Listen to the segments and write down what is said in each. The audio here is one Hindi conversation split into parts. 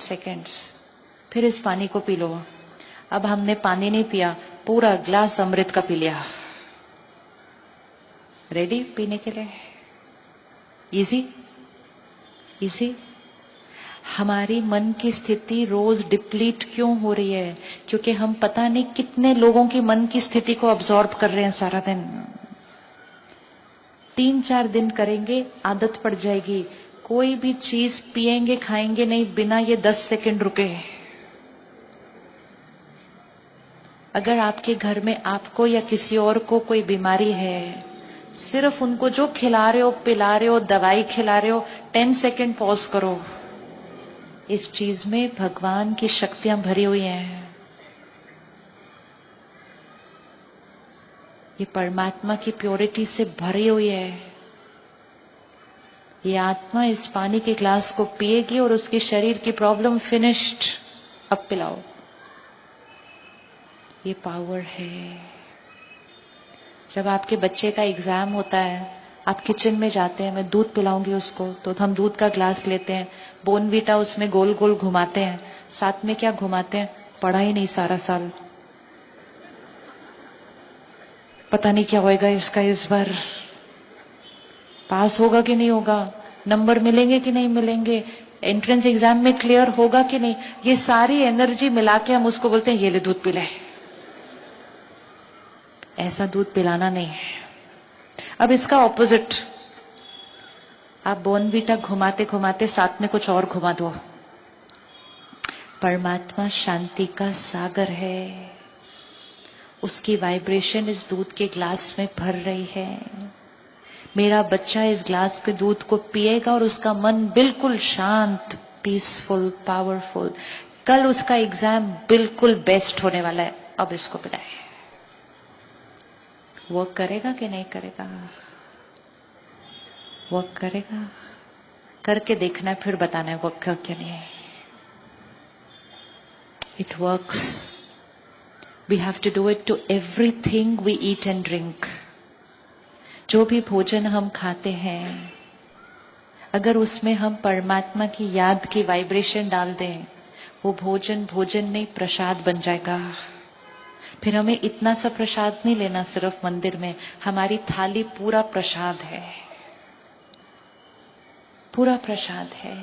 सेकेंड्स, फिर इस पानी को पी लो। अब हमने पानी नहीं पिया, पूरा ग्लास अमृत का पी लिया। रेडी पीने के लिए? Easy easy. हमारी मन की स्थिति रोज डिप्लीट क्यों हो रही है? क्योंकि हम पता नहीं कितने लोगों की मन की स्थिति को अब्सॉर्ब कर रहे हैं सारा दिन। 3-4 दिन करेंगे, आदत पड़ जाएगी। कोई भी चीज पिएंगे खाएंगे नहीं बिना ये 10 सेकंड रुके। अगर आपके घर में आपको या किसी और को कोई बीमारी है, सिर्फ उनको जो खिला रहे हो, पिला रहे हो, दवाई खिला रहे हो, 10 सेकंड पॉज करो। इस चीज में भगवान की शक्तियां भरी हुई हैं। ये परमात्मा की प्योरिटी से भरी हुई है। ये आत्मा इस पानी के ग्लास को पिएगी और उसके शरीर की प्रॉब्लम फिनिश्ड। अब पिलाओ। ये पावर है। जब आपके बच्चे का एग्जाम होता है, आप किचन में जाते हैं, मैं दूध पिलाऊंगी उसको, तो हम दूध का ग्लास लेते हैं, बोनवीटा उसमें गोल गोल घुमाते हैं। साथ में क्या घुमाते हैं? पढ़ा ही नहीं सारा साल, पता नहीं क्या होएगा इसका इस बार, पास होगा कि नहीं होगा, नंबर मिलेंगे कि नहीं मिलेंगे, एंट्रेंस एग्जाम में क्लियर होगा कि नहीं। ये सारी एनर्जी मिला के हम उसको बोलते हैं ये ले दूध पिलाए। ऐसा दूध पिलाना नहीं है। अब इसका ऑपोजिट, आप बोनवीटा घुमाते घुमाते साथ में कुछ और घुमा दो। परमात्मा शांति का सागर है, उसकी वाइब्रेशन इस दूध के ग्लास में भर रही है। मेरा बच्चा इस ग्लास के दूध को पिएगा और उसका मन बिल्कुल शांत, पीसफुल, पावरफुल। कल उसका एग्जाम बिल्कुल बेस्ट होने वाला है। अब इसको पिलाए। वर्क करेगा कि नहीं करेगा? वर्क करेगा। करके देखना है, फिर बताना है वर्क कर क्या नहीं है। It works. We have to do it to everything we eat and drink. जो भी भोजन हम खाते हैं, अगर उसमें हम परमात्मा की याद की वाइब्रेशन डाल दें, वो भोजन भोजन नहीं प्रसाद बन जाएगा। फिर हमें इतना सा प्रसाद नहीं लेना सिर्फ मंदिर में, हमारी थाली पूरा प्रसाद है, पूरा प्रसाद है।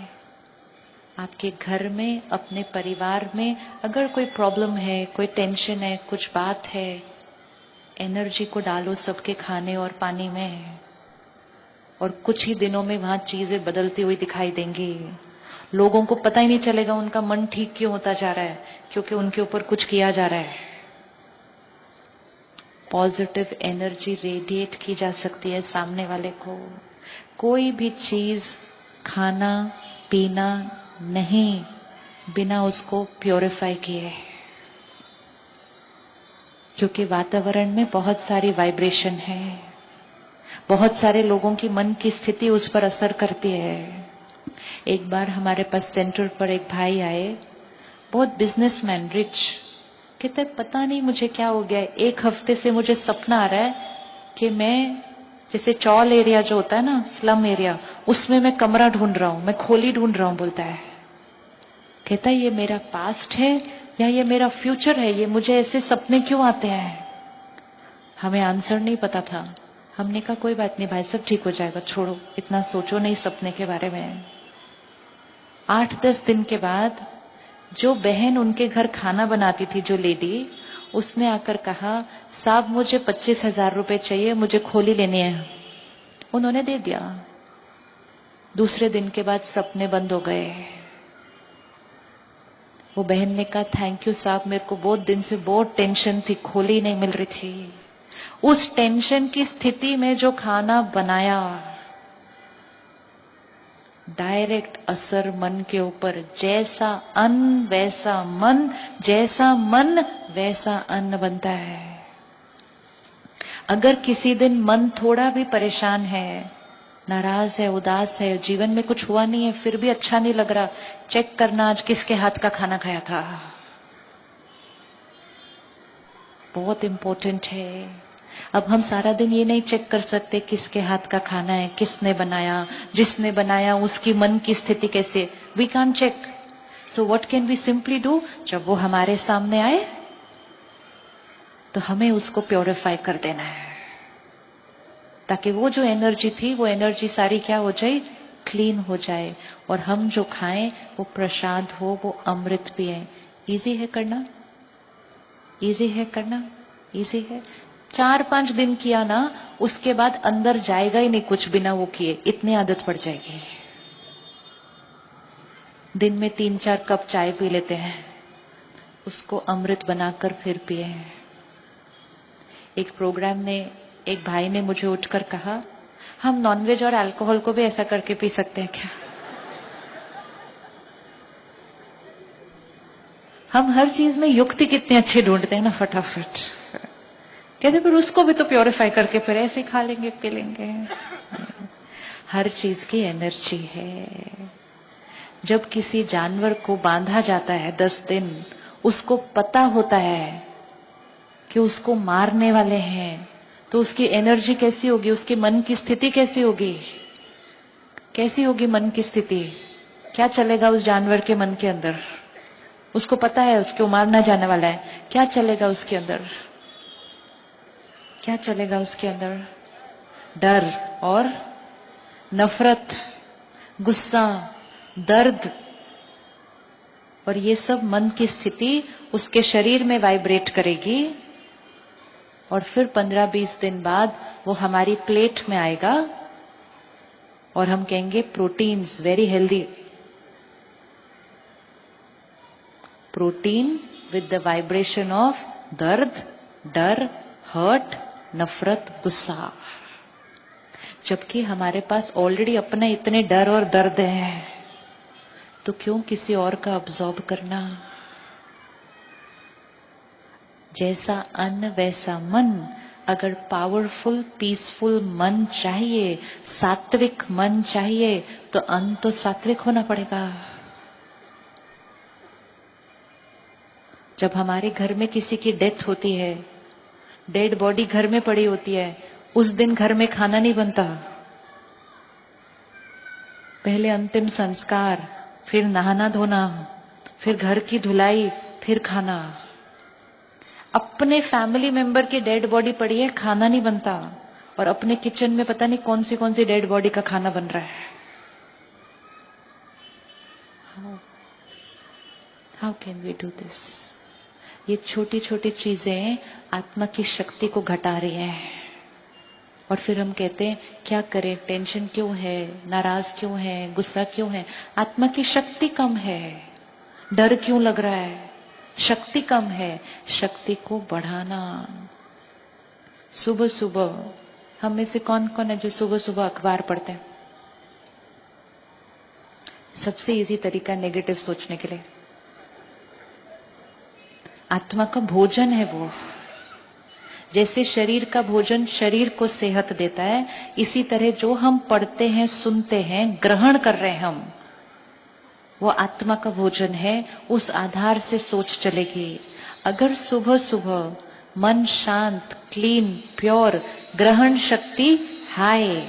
आपके घर में, अपने परिवार में अगर कोई प्रॉब्लम है, कोई टेंशन है, कुछ बात है, एनर्जी को डालो सबके खाने और पानी में, और कुछ ही दिनों में वहां चीजें बदलती हुई दिखाई देंगी। लोगों को पता ही नहीं चलेगा उनका मन ठीक क्यों होता जा रहा है, क्योंकि उनके ऊपर कुछ किया जा रहा है। पॉजिटिव एनर्जी रेडिएट की जा सकती है सामने वाले को। कोई भी चीज खाना पीना नहीं बिना उसको प्योरीफाई किए, क्योंकि वातावरण में बहुत सारी वाइब्रेशन है, बहुत सारे लोगों की मन की स्थिति उस पर असर करती है। एक बार हमारे पास सेंटर पर एक भाई आए, बहुत बिजनेसमैन, रिच। कहते पता नहीं मुझे क्या हो गया, एक हफ्ते से मुझे सपना आ रहा है कि मैं, जैसे चौल एरिया जो होता है ना, स्लम एरिया, उसमें मैं कमरा ढूंढ रहा हूं, मैं खोली ढूंढ रहा हूं, बोलता है। कहता है ये मेरा पास्ट है या ये मेरा फ्यूचर है, ये मुझे ऐसे सपने क्यों आते हैं? हमें आंसर नहीं पता था। हमने कहा कोई बात नहीं भाई, सब ठीक हो जाएगा, छोड़ो, इतना सोचो नहीं सपने के बारे में। 8-10 दिन के बाद जो बहन उनके घर खाना बनाती थी, जो लेडी, उसने आकर कहा साहब मुझे 25,000 रुपए चाहिए, मुझे खोली लेनी है। उन्होंने दे दिया। दूसरे दिन के बाद सपने बंद हो गए। वो बहन ने कहा थैंक यू साहब, मेरे को बहुत दिन से बहुत टेंशन थी, खोली नहीं मिल रही थी। उस टेंशन की स्थिति में जो खाना बनाया, डायरेक्ट असर मन के ऊपर। जैसा अन्न वैसा मन, जैसा मन वैसा अन्न बनता है। अगर किसी दिन मन थोड़ा भी परेशान है, नाराज है, उदास है, जीवन में कुछ हुआ नहीं है, फिर भी अच्छा नहीं लग रहा, चेक करना आज किसके हाथ का खाना खाया था। बहुत इंपॉर्टेंट है। अब हम सारा दिन ये नहीं चेक कर सकते किसके हाथ का खाना है, किसने बनाया, जिसने बनाया उसकी मन की स्थिति कैसे, we can't check. So what can we simply do, जब वो हमारे सामने आए तो हमें उसको प्योरीफाई कर देना है, ताकि वो जो एनर्जी थी वो एनर्जी सारी क्या हो जाए, क्लीन हो जाए, और हम जो खाएं वो प्रसाद हो, वो अमृत पिए। इजी है करना, इजी है करना, इजी है। 4-5 दिन किया ना, उसके बाद अंदर जाएगा ही नहीं कुछ बिना वो किए, इतनी आदत पड़ जाएगी। दिन में 3-4 कप चाय पी लेते हैं, उसको अमृत बनाकर फिर पिए। एक प्रोग्राम ने एक भाई ने मुझे उठकर कहा, हम नॉनवेज और अल्कोहल को भी ऐसा करके पी सकते हैं क्या? हम हर चीज में युक्ति कितनी अच्छी ढूंढते हैं ना, फटाफट कहते पर उसको भी तो प्योरीफाई करके फिर ऐसे खा लेंगे पी लेंगे। हर चीज की एनर्जी है। जब किसी जानवर को बांधा जाता है 10 दिन, उसको पता होता है कि उसको मारने वाले हैं, तो उसकी एनर्जी कैसी होगी, उसके मन की स्थिति कैसी होगी, कैसी होगी मन की स्थिति, क्या चलेगा उस जानवर के मन के अंदर? उसको पता है उसको मारना जाने वाला है, क्या चलेगा उसके अंदर, क्या चलेगा उसके अंदर? डर और नफरत, गुस्सा, दर्द, और ये सब मन की स्थिति उसके शरीर में वाइब्रेट करेगी, और फिर 15-20 दिन बाद वो हमारी प्लेट में आएगा और हम कहेंगे proteins very healthy. Protein with the vibration of दर्द, डर, हर्ट, नफरत, गुस्सा। जबकि हमारे पास ऑलरेडी अपने इतने डर और दर्द हैं, तो क्यों किसी और का अब्सॉर्ब करना? जैसा अन्न वैसा मन। अगर पावरफुल पीसफुल मन चाहिए, सात्विक मन चाहिए, तो अन्न तो सात्विक होना पड़ेगा। जब हमारे घर में किसी की डेथ होती है, डेड बॉडी घर में पड़ी होती है, उस दिन घर में खाना नहीं बनता। पहले अंतिम संस्कार, फिर नहाना धोना, फिर घर की धुलाई, फिर खाना। अपने फैमिली मेंबर की डेड बॉडी पड़ी है, खाना नहीं बनता, और अपने किचन में पता नहीं कौन सी डेड बॉडी का खाना बन रहा है। How can we do this? ये छोटी छोटी चीजें आत्मा की शक्ति को घटा रही हैं, और फिर हम कहते हैं क्या करें, टेंशन क्यों है, नाराज क्यों है, गुस्सा क्यों है? आत्मा की शक्ति कम है। डर क्यों लग रहा है? शक्ति कम है। शक्ति को बढ़ाना। सुबह सुबह हम में से कौन कौन है जो सुबह सुबह अखबार पढ़ते हैं? सबसे इजी तरीका नेगेटिव सोचने के लिए। आत्मा का भोजन है वो। जैसे शरीर का भोजन शरीर को सेहत देता है, इसी तरह जो हम पढ़ते हैं, सुनते हैं, ग्रहण कर रहे हैं हम, वो आत्मा का भोजन है। उस आधार से सोच चलेगी। अगर सुबह सुबह मन शांत, क्लीन, प्योर, ग्रहण शक्ति हाई,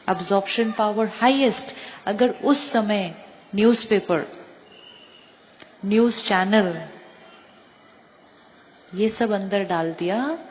अब्जॉर्प्शन पावर हाईएस्ट, अगर उस समय न्यूज़पेपर, न्यूज चैनल, ये सब अंदर डाल दिया,